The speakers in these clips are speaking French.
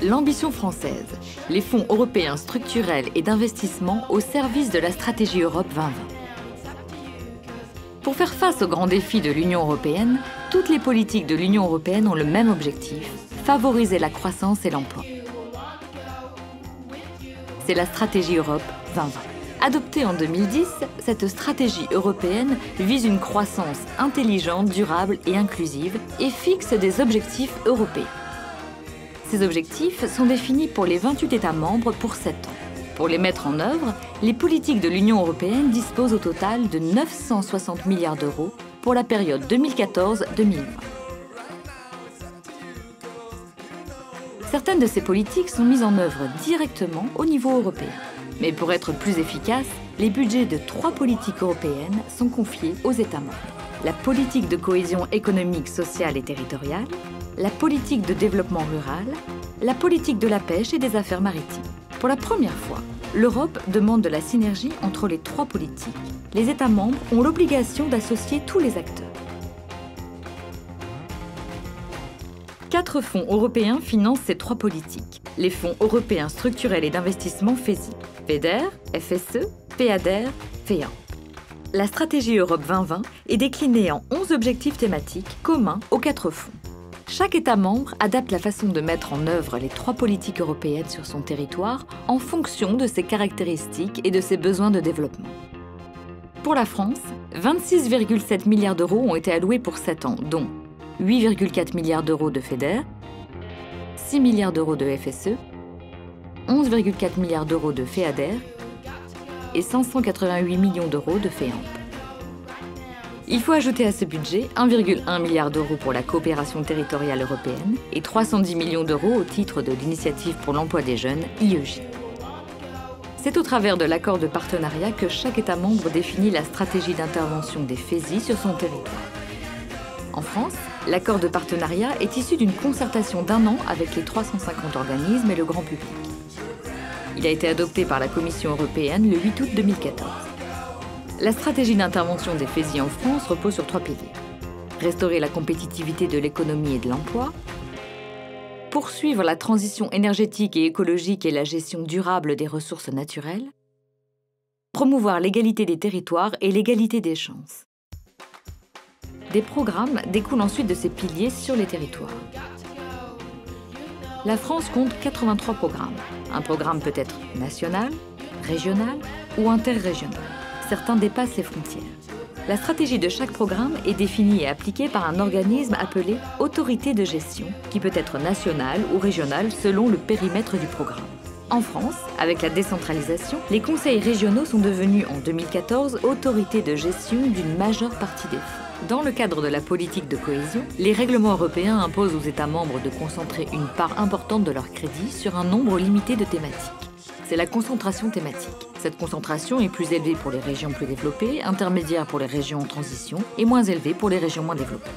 L'ambition française, les fonds européens structurels et d'investissement au service de la stratégie Europe 2020. Pour faire face aux grands défis de l'Union européenne, toutes les politiques de l'Union européenne ont le même objectif, favoriser la croissance et l'emploi. C'est la stratégie Europe 2020. Adoptée en 2010, cette stratégie européenne vise une croissance intelligente, durable et inclusive et fixe des objectifs européens. Ces objectifs sont définis pour les 28 États membres pour 7 ans. Pour les mettre en œuvre, les politiques de l'Union européenne disposent au total de 960 milliards d'euros pour la période 2014-2020. Certaines de ces politiques sont mises en œuvre directement au niveau européen. Mais pour être plus efficaces, les budgets de 3 politiques européennes sont confiés aux États membres. La politique de cohésion économique, sociale et territoriale, la politique de développement rural, la politique de la pêche et des affaires maritimes. Pour la première fois, l'Europe demande de la synergie entre les 3 politiques. Les États membres ont l'obligation d'associer tous les acteurs. 4 fonds européens financent ces 3 politiques. Les fonds européens structurels et d'investissement FESI, FEDER, FSE, FEADER, FEAMP. La stratégie Europe 2020 est déclinée en 11 objectifs thématiques communs aux 4 fonds. Chaque État membre adapte la façon de mettre en œuvre les 3 politiques européennes sur son territoire en fonction de ses caractéristiques et de ses besoins de développement. Pour la France, 26,7 milliards d'euros ont été alloués pour 7 ans, dont 8,4 milliards d'euros de FEDER, 6 milliards d'euros de FSE, 11,4 milliards d'euros de FEADER et 588 millions d'euros de FEAMP. Il faut ajouter à ce budget 1,1 milliard d'euros pour la coopération territoriale européenne et 310 millions d'euros au titre de l'Initiative pour l'emploi des jeunes, IEJ. C'est au travers de l'accord de partenariat que chaque État membre définit la stratégie d'intervention des FESI sur son territoire. En France, l'accord de partenariat est issu d'une concertation d'1 an avec les 350 organismes et le grand public. Il a été adopté par la Commission européenne le 8 août 2014. La stratégie d'intervention des FESI en France repose sur 3 piliers. Restaurer la compétitivité de l'économie et de l'emploi, poursuivre la transition énergétique et écologique et la gestion durable des ressources naturelles, promouvoir l'égalité des territoires et l'égalité des chances. Des programmes découlent ensuite de ces piliers sur les territoires. La France compte 83 programmes. Un programme peut être national, régional ou interrégional. Certains dépassent les frontières. La stratégie de chaque programme est définie et appliquée par un organisme appelé autorité de gestion, qui peut être national ou régional selon le périmètre du programme. En France, avec la décentralisation, les conseils régionaux sont devenus en 2014 autorités de gestion d'une majeure partie des fonds. Dans le cadre de la politique de cohésion, les règlements européens imposent aux États membres de concentrer une part importante de leurs crédits sur un nombre limité de thématiques. C'est la concentration thématique. Cette concentration est plus élevée pour les régions plus développées, intermédiaire pour les régions en transition et moins élevée pour les régions moins développées.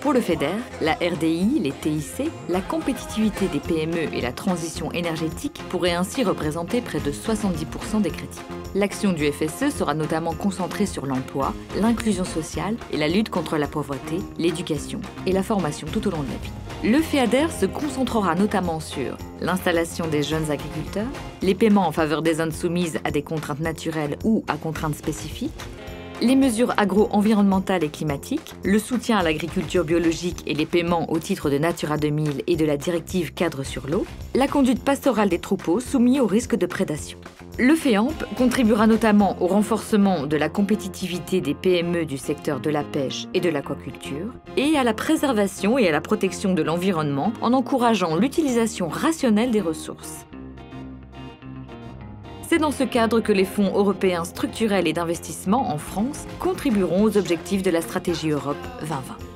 Pour le FEDER, la RDI, les TIC, la compétitivité des PME et la transition énergétique pourraient ainsi représenter près de 70% des crédits. L'action du FSE sera notamment concentrée sur l'emploi, l'inclusion sociale et la lutte contre la pauvreté, l'éducation et la formation tout au long de la vie. Le FEADER se concentrera notamment sur l'installation des jeunes agriculteurs, les paiements en faveur des zones soumises à des contraintes naturelles ou à contraintes spécifiques, les mesures agro-environnementales et climatiques, le soutien à l'agriculture biologique et les paiements au titre de Natura 2000 et de la directive cadre sur l'eau, la conduite pastorale des troupeaux soumis au risque de prédation. Le FEAMP contribuera notamment au renforcement de la compétitivité des PME du secteur de la pêche et de l'aquaculture et à la préservation et à la protection de l'environnement en encourageant l'utilisation rationnelle des ressources. C'est dans ce cadre que les fonds européens structurels et d'investissement en France contribueront aux objectifs de la stratégie Europe 2020.